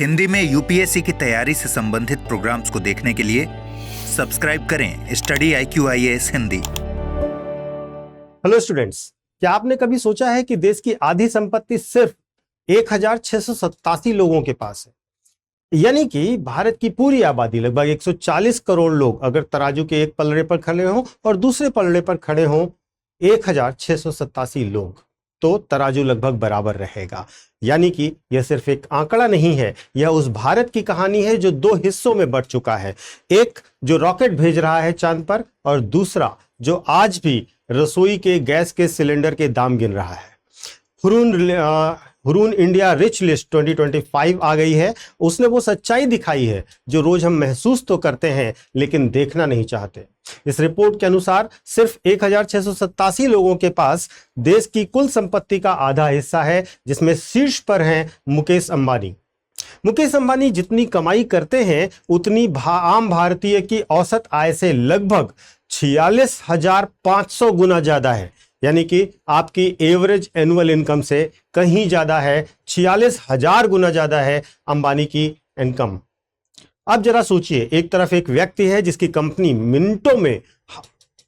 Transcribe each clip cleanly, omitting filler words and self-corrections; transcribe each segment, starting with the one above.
हिंदी में यूपीएससी की तैयारी से संबंधित प्रोग्राम्स को देखने के लिए सब्सक्राइब करें study IQ IAS Hindi. Hello students, क्या आपने कभी सोचा है कि देश की आधी संपत्ति सिर्फ 1687 लोगों के पास है? यानी कि भारत की पूरी आबादी लगभग 140 करोड़ लोग अगर तराजू के एक पलड़े पर खड़े हों और दूसरे पलड़े पर खड़े हों 1687 लोग, तो तराजू लगभग बराबर रहेगा। यानी कि यह सिर्फ एक आंकड़ा नहीं है, यह उस भारत की कहानी है जो दो हिस्सों में बंट चुका है। एक जो रॉकेट भेज रहा है चांद पर, और दूसरा जो आज भी रसोई के गैस के सिलेंडर के दाम गिन रहा है। हुरून इंडिया रिच लिस्ट 2025 आ गई है। उसने वो सच्चाई दिखाई है जो रोज हम महसूस तो करते हैं लेकिन देखना नहीं चाहते। इस रिपोर्ट के अनुसार सिर्फ 1687 लोगों के पास देश की कुल संपत्ति का आधा हिस्सा है, जिसमें शीर्ष पर हैं मुकेश अंबानी। मुकेश अंबानी जितनी कमाई करते हैं उतनी आम भारतीय की औसत आय से लगभग 46,500 गुना ज्यादा है। यानी कि आपकी एवरेज एनुअल इनकम से कहीं ज्यादा है, 46,000 गुना ज्यादा है अंबानी की इनकम। अब जरा सोचिए, एक तरफ एक व्यक्ति है जिसकी कंपनी मिनटों में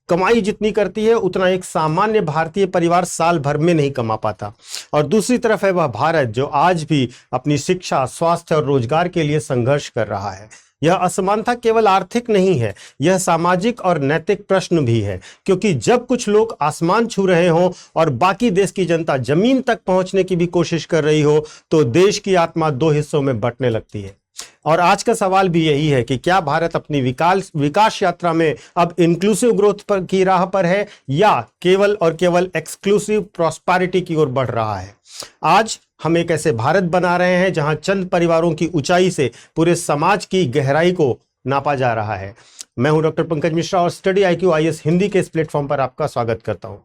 कमाई जितनी करती है उतना एक सामान्य भारतीय परिवार साल भर में नहीं कमा पाता, और दूसरी तरफ है वह भारत जो आज भी अपनी शिक्षा, स्वास्थ्य और रोजगार के लिए संघर्ष कर रहा है। यह असमानता केवल आर्थिक नहीं है, यह सामाजिक और नैतिक प्रश्न भी है, क्योंकि जब कुछ लोग आसमान छू रहे हों और बाकी देश की जनता जमीन तक पहुंचने की भी कोशिश कर रही हो, तो देश की आत्मा दो हिस्सों में बंटने लगती है। और आज का सवाल भी यही है कि क्या भारत अपनी विकास यात्रा में अब इंक्लूसिव ग्रोथ पर की राह पर है या केवल और केवल एक्सक्लूसिव प्रॉस्पेरिटी की ओर बढ़ रहा है? आज हम एक ऐसे भारत बना रहे हैं जहां चंद परिवारों की ऊंचाई से पूरे समाज की गहराई को नापा जा रहा है। मैं हूं डॉक्टर पंकज मिश्रा और स्टडी IQ IAS हिंदी के इस प्लेटफॉर्म पर आपका स्वागत करता हूं।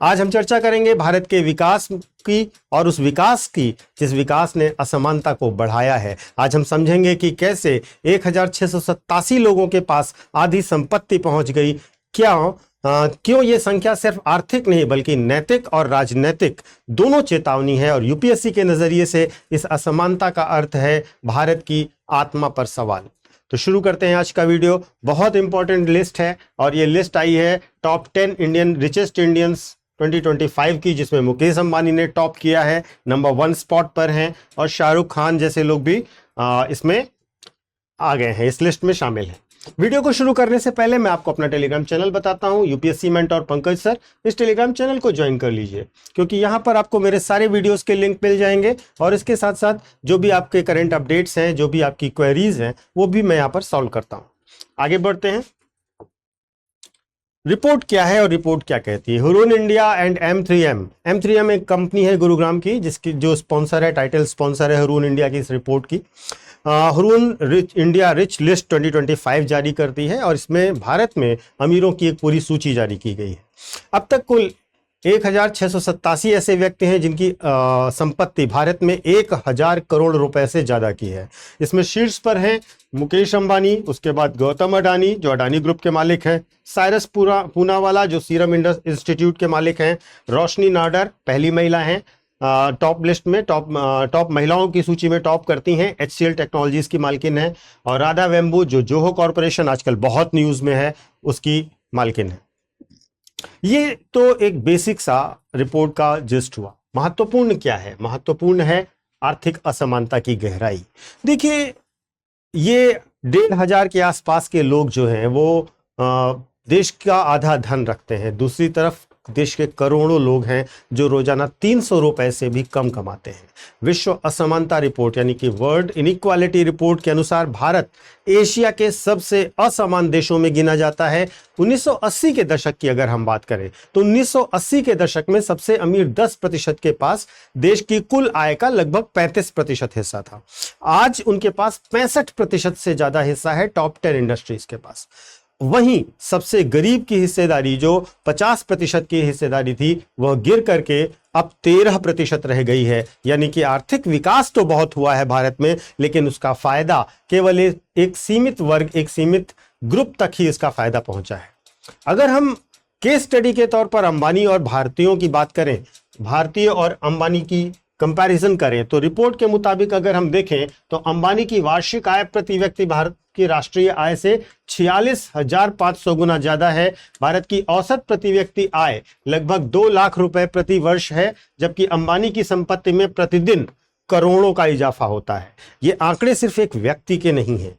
आज हम चर्चा करेंगे भारत के विकास की, और उस विकास की जिस विकास ने असमानता को बढ़ाया है। आज हम समझेंगे कि कैसे 1687 लोगों के पास आधी संपत्ति पहुंच गई। क्यों ये संख्या सिर्फ आर्थिक नहीं बल्कि नैतिक और राजनीतिक दोनों चेतावनी है, और यूपीएससी के नजरिए से इस असमानता का अर्थ है भारत की आत्मा पर सवाल। तो शुरू करते हैं आज का वीडियो। बहुत इंपॉर्टेंट लिस्ट है, और ये लिस्ट आई है टॉप 10 इंडियन रिचेस्ट इंडियंस 2025 की, जिसमें मुकेश अंबानी ने टॉप किया है, नंबर 1 स्पॉट पर हैं, और शाहरुख खान जैसे लोग भी इसमें आ गए हैं, इस लिस्ट में शामिल हैं। वीडियो को शुरू करने से पहले मैं आपको अपना टेलीग्राम चैनल बताता हूं, यूपीएससी मेंटर पंकज सर। इस टेलीग्राम चैनल को ज्वाइन कर लीजिए, क्योंकि यहां पर आपको मेरे सारे वीडियोस के लिंक मिल जाएंगे, और इसके साथ साथ जो भी आपके करंट अपडेट्स हैं, जो भी आपकी क्वेरीज हैं, वो भी मैं यहां पर सॉल्व करता हूं। आगे बढ़ते हैं। रिपोर्ट क्या है और रिपोर्ट क्या कहती है? हुरून इंडिया एंड M3M एक कंपनी है गुरुग्राम की, जिसकी जो स्पॉन्सर है, टाइटल स्पॉन्सर है हुरून इंडिया की इस रिपोर्ट की। हुरून इंडिया रिच लिस्ट 2025 जारी करती है, और इसमें भारत में अमीरों की एक पूरी सूची जारी की गई है। अब तक कुल 1687 ऐसे व्यक्ति हैं जिनकी संपत्ति भारत में 1000 करोड़ रुपए से ज्यादा की है। इसमें शीर्ष पर हैं मुकेश अंबानी, उसके बाद गौतम अडानी जो अडानी ग्रुप के मालिक हैं, साइरस पूनावाला जो सीरम इंस्टीट्यूट के मालिक हैं, रोशनी नाडर पहली महिला हैं टॉप लिस्ट में, टॉप महिलाओं की सूची में टॉप करती हैं, HCL टेक्नोलॉजीज की मालकिन है, और राधा वेम्बू जो जोहो कॉर्पोरेशन आजकल बहुत न्यूज में है उसकी मालकिन है। ये तो एक बेसिक सा रिपोर्ट का जिस्ट हुआ। महत्वपूर्ण क्या है? महत्वपूर्ण है आर्थिक असमानता की गहराई। देखिए, ये 1500 के आसपास के लोग जो हैं वो देश का आधा धन रखते हैं। दूसरी तरफ देश के करोड़ों लोग हैं जो रोजाना 300 रुपए से भी कम कमाते हैं। विश्व असमानता रिपोर्ट यानी कि वर्ल्ड इनइक्वालिटी रिपोर्ट के अनुसार भारत एशिया के सबसे असमान देशों में गिना जाता है। 1980 के दशक की अगर हम बात करें तो 1980 के दशक में सबसे अमीर 10% के पास देश की कुल आय का लगभग 35% हिस्सा था। आज उनके पास 65% से ज्यादा हिस्सा है टॉप 10 इंडस्ट्रीज के पास। वहीं सबसे गरीब की हिस्सेदारी जो 50% की हिस्सेदारी थी, वह गिर करके अब 13% रह गई है। यानी कि आर्थिक विकास तो बहुत हुआ है भारत में, लेकिन उसका फायदा केवल एक सीमित वर्ग, एक सीमित ग्रुप तक ही इसका फायदा पहुंचा है। अगर हम केस स्टडी के तौर पर अंबानी और भारतीयों की बात करें, भारतीय और अंबानी की कंपैरिजन करें तो रिपोर्ट के मुताबिक अगर हम देखें तो अंबानी की वार्षिक आय प्रति व्यक्ति भारत की राष्ट्रीय आय से 46,500 गुना ज्यादा है। भारत की औसत प्रति व्यक्ति आय लगभग 2 लाख रुपए प्रति वर्ष है, जबकि अंबानी की संपत्ति में प्रतिदिन करोड़ों का इजाफा होता है। ये आंकड़े सिर्फ एक व्यक्ति के नहीं हैं,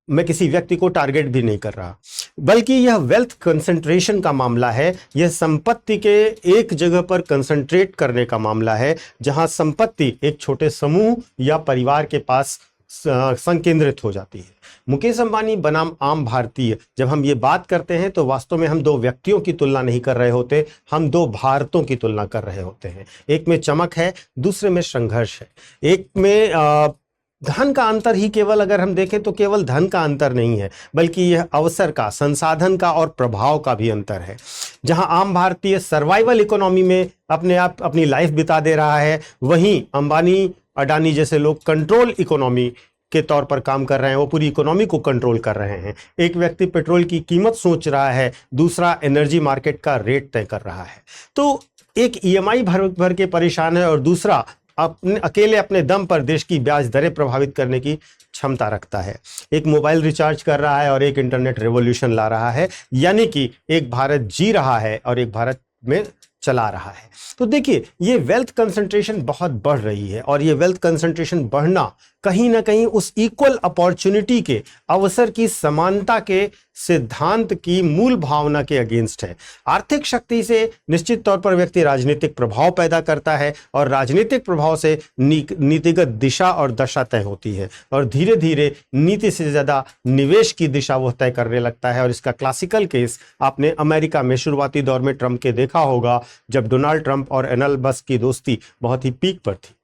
मैं किसी व्यक्ति को टारगेट भी नहीं कर रहा, बल्कि यह वेल्थ कंसंट्रेशन का मामला है। यह संपत्ति के एक जगह पर कंसंट्रेट करने का मामला है, जहां संपत्ति एक छोटे समूह या परिवार के पास संकेंद्रित हो जाती है। मुकेश अंबानी बनाम आम भारतीय, जब हम ये बात करते हैं तो वास्तव में हम दो व्यक्तियों की तुलना नहीं कर रहे होते, हम दो भारतों की तुलना कर रहे होते हैं। एक में चमक है, दूसरे में संघर्ष है। एक में धन का अंतर ही केवल अगर हम देखें तो केवल धन का अंतर नहीं है, बल्कि यह अवसर का, संसाधन का और प्रभाव का भी अंतर है। जहां आम भारतीय सर्वाइवल इकोनॉमी में अपनी लाइफ बिता दे रहा है, वहीं अंबानी अडानी जैसे लोग कंट्रोल इकोनॉमी के तौर पर काम कर रहे हैं। वो पूरी इकोनॉमी को कंट्रोल कर रहे हैं। एक व्यक्ति पेट्रोल की कीमत सोच रहा है, दूसरा एनर्जी मार्केट का रेट तय कर रहा है। तो एक ईएमआई भर के परेशान है और दूसरा अकेले अपने दम पर देश की ब्याज दरें प्रभावित करने की क्षमता रखता है। एक मोबाइल रिचार्ज कर रहा है और एक इंटरनेट रेवोल्यूशन ला रहा है, यानी कि एक भारत जी रहा है और एक भारत में चला रहा है। तो देखिए, ये वेल्थ कंसंट्रेशन बहुत बढ़ रही है और ये वेल्थ कंसंट्रेशन बढ़ना कहीं ना कहीं उस इक्वल अपॉर्चुनिटी के, अवसर की समानता के सिद्धांत की मूल भावना के अगेंस्ट है। आर्थिक शक्ति से निश्चित तौर पर व्यक्ति राजनीतिक प्रभाव पैदा करता है और राजनीतिक प्रभाव से नीतिगत दिशा और दशा तय होती है और धीरे धीरे नीति से ज्यादा निवेश की दिशा वो तय करने लगता है। और इसका क्लासिकल केस आपने अमेरिका में शुरुआती दौर में ट्रंप के देखा होगा, जब डोनाल्ड ट्रंप और एलन मस्क की दोस्ती बहुत ही पीक पर थी।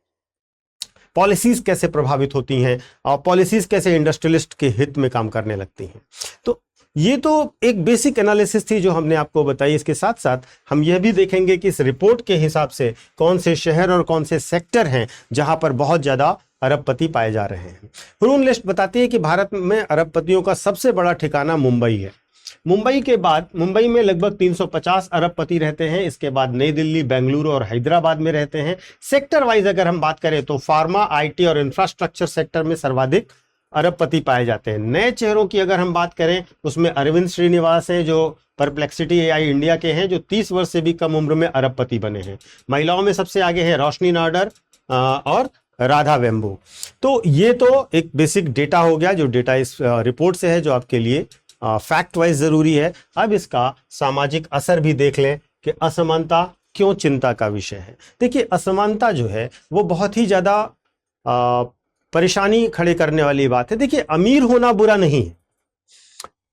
पॉलिसीज कैसे प्रभावित होती हैं और पॉलिसीज कैसे इंडस्ट्रियलिस्ट के हित में काम करने लगती हैं। तो ये तो एक बेसिक एनालिसिस थी जो हमने आपको बताई। इसके साथ साथ हम यह भी देखेंगे कि इस रिपोर्ट के हिसाब से कौन से शहर और कौन से सेक्टर हैं जहां पर बहुत ज्यादा अरबपति पाए जा रहे हैं। हुरून लिस्ट बताती है कि भारत में अरबपतियों का सबसे बड़ा ठिकाना मुंबई है। मुंबई के बाद, मुंबई में लगभग 350 अरबपति रहते हैं। इसके बाद नई दिल्ली, बेंगलुरु और हैदराबाद में रहते हैं। सेक्टर वाइज अगर हम बात करें तो फार्मा, आईटी और इंफ्रास्ट्रक्चर सेक्टर में सर्वाधिक अरबपति पाए जाते हैं। नए चेहरों की अगर हम बात करें, उसमें अरविंद श्रीनिवास हैं जो परप्लेक्सिटी एआई इंडिया के हैं, जो 30 वर्ष से भी कम उम्र में अरबपति बने हैं। महिलाओं में सबसे आगे है रोशनी नाडर और राधा वेम्बू। तो ये तो एक बेसिक डेटा हो गया, जो डेटा इस रिपोर्ट से है, जो आपके लिए फैक्ट वाइज जरूरी है। अब इसका सामाजिक असर भी देख लें कि असमानता क्यों चिंता का विषय है। देखिए, असमानता जो है वो बहुत ही ज्यादा परेशानी खड़े करने वाली बात है। देखिए, अमीर होना बुरा नहीं है,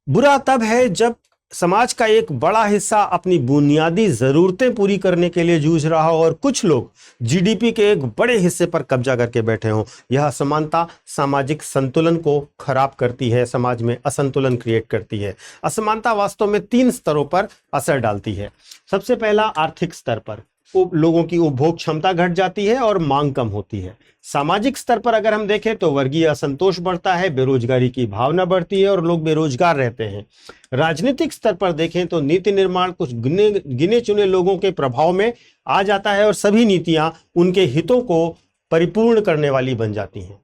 बुरा तब है जब समाज का एक बड़ा हिस्सा अपनी बुनियादी जरूरतें पूरी करने के लिए जूझ रहा हो और कुछ लोग जीडीपी के एक बड़े हिस्से पर कब्जा करके बैठे हों। यह असमानता सामाजिक संतुलन को खराब करती है, समाज में असंतुलन क्रिएट करती है। असमानता वास्तव में 3 स्तरों पर असर डालती है। सबसे पहला, आर्थिक स्तर पर लोगों की उपभोग क्षमता घट जाती है और मांग कम होती है। सामाजिक स्तर पर अगर हम देखें तो वर्गीय असंतोष बढ़ता है, बेरोजगारी की भावना बढ़ती है और लोग बेरोजगार रहते हैं। राजनीतिक स्तर पर देखें तो नीति निर्माण कुछ गिने चुने लोगों के प्रभाव में आ जाता है और सभी नीतियां उनके हितों को परिपूर्ण करने वाली बन जाती हैं।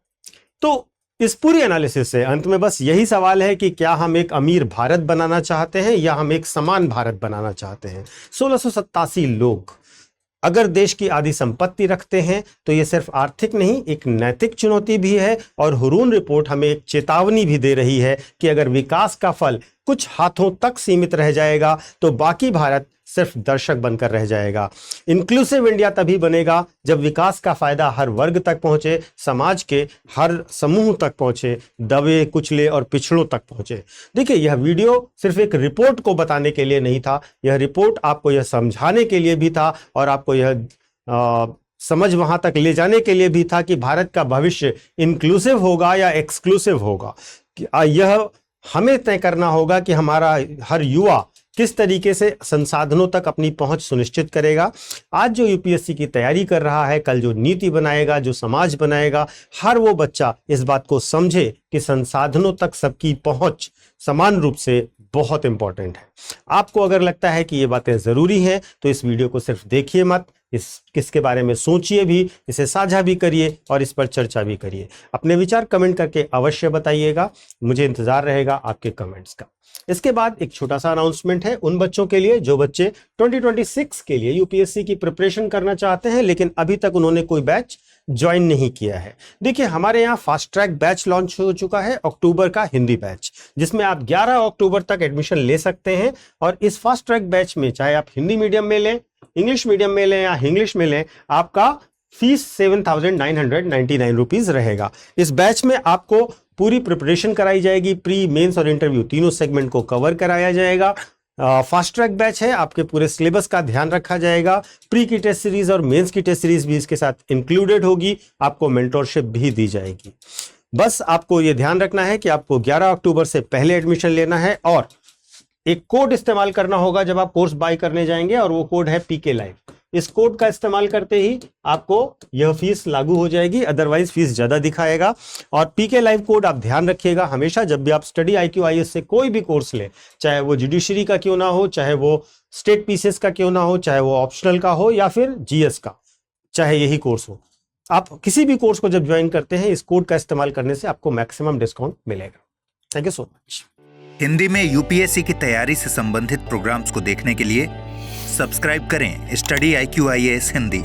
तो इस पूरी एनालिसिस से अंत में बस यही सवाल है कि क्या हम एक अमीर भारत बनाना चाहते हैं या हम एक समान भारत बनाना चाहते हैं। 1687 लोग अगर देश की आधी संपत्ति रखते हैं तो यह सिर्फ आर्थिक नहीं, एक नैतिक चुनौती भी है। और हुरून रिपोर्ट हमें एक चेतावनी भी दे रही है कि अगर विकास का फल कुछ हाथों तक सीमित रह जाएगा तो बाकी भारत सिर्फ दर्शक बनकर रह जाएगा। इंक्लूसिव इंडिया तभी बनेगा जब विकास का फायदा हर वर्ग तक पहुंचे, समाज के हर समूह तक पहुंचे, दबे कुचले और पिछड़ों तक पहुंचे। देखिए, यह वीडियो सिर्फ एक रिपोर्ट को बताने के लिए नहीं था, यह रिपोर्ट आपको यह समझाने के लिए भी था और आपको यह समझ वहां तक ले जाने के लिए भी था कि भारत का भविष्य इंक्लूसिव होगा या एक्सक्लूसिव होगा। यह हमें तय करना होगा कि हमारा हर युवा किस तरीके से संसाधनों तक अपनी पहुंच सुनिश्चित करेगा। आज जो यूपीएससी की तैयारी कर रहा है, कल जो नीति बनाएगा, जो समाज बनाएगा, हर वो बच्चा इस बात को समझे कि संसाधनों तक सबकी पहुंच समान रूप से बहुत इंपॉर्टेंट है। आपको अगर लगता है कि ये बातें जरूरी हैं तो इस वीडियो को सिर्फ देखिए मत, किसके बारे में सोचिए भी, इसे साझा भी करिए और इस पर चर्चा भी करिए। अपने विचार कमेंट करके अवश्य बताइएगा, मुझे इंतजार रहेगा आपके कमेंट्स का। इसके बाद एक छोटा सा अनाउंसमेंट है उन बच्चों के लिए जो बच्चे 2026 के लिए यूपीएससी की प्रिपरेशन करना चाहते हैं लेकिन अभी तक उन्होंने कोई बैच ज्वाइन नहीं किया है। देखिए, हमारे यहाँ फास्ट ट्रैक बैच लॉन्च हो चुका है, अक्टूबर का हिंदी बैच, जिसमें आप 11 अक्टूबर तक एडमिशन ले सकते हैं। और इस फास्ट ट्रैक बैच में चाहे आप हिंदी मीडियम में लें, इंग्लिश मीडियम में लें या इंग्लिश में लें, आपका फीस 7,999 रुपीज रहेगा। इस बैच में आपको पूरी प्रिपरेशन कराई जाएगी, प्री, मेंस और इंटरव्यू तीनों सेगमेंट को कवर कराया जाएगा। फास्ट ट्रैक बैच है, आपके पूरे सिलेबस का ध्यान रखा जाएगा। प्री की टेस्ट सीरीज और मेंस की टेस्ट सीरीज भी इसके साथ इंक्लूडेड होगी, आपको मेंटोरशिप भी दी जाएगी। बस आपको यह ध्यान रखना है कि आपको 11 अक्टूबर से पहले एडमिशन लेना है और एक कोड इस्तेमाल करना होगा जब आप कोर्स बाय करने जाएंगे, और वो कोड है पीके लाइव। इस कोड का इस्तेमाल करते ही आपको यह फीस लागू हो जाएगी, अदरवाइज फीस ज्यादा दिखाएगा। और पीके लाइव कोड आप ध्यान रखिएगा हमेशा जब भी आप स्टडी IQ IAS से कोई भी कोर्स लें, चाहे वो जुडिशरी का क्यों ना हो, चाहे वो स्टेट पीसीएस का क्यों ना हो, चाहे वो ऑप्शनल का हो या फिर जीएस का, चाहे यही कोर्स हो, आप किसी भी कोर्स को जब ज्वाइन करते हैं इस कोड का इस्तेमाल करने से आपको मैक्सिमम डिस्काउंट मिलेगा। Thank you so much. Hindi में यूपीएससी की तैयारी से संबंधित प्रोग्राम्स को देखने के लिए सब्सक्राइब करें स्टडी IQ IAS हिंदी।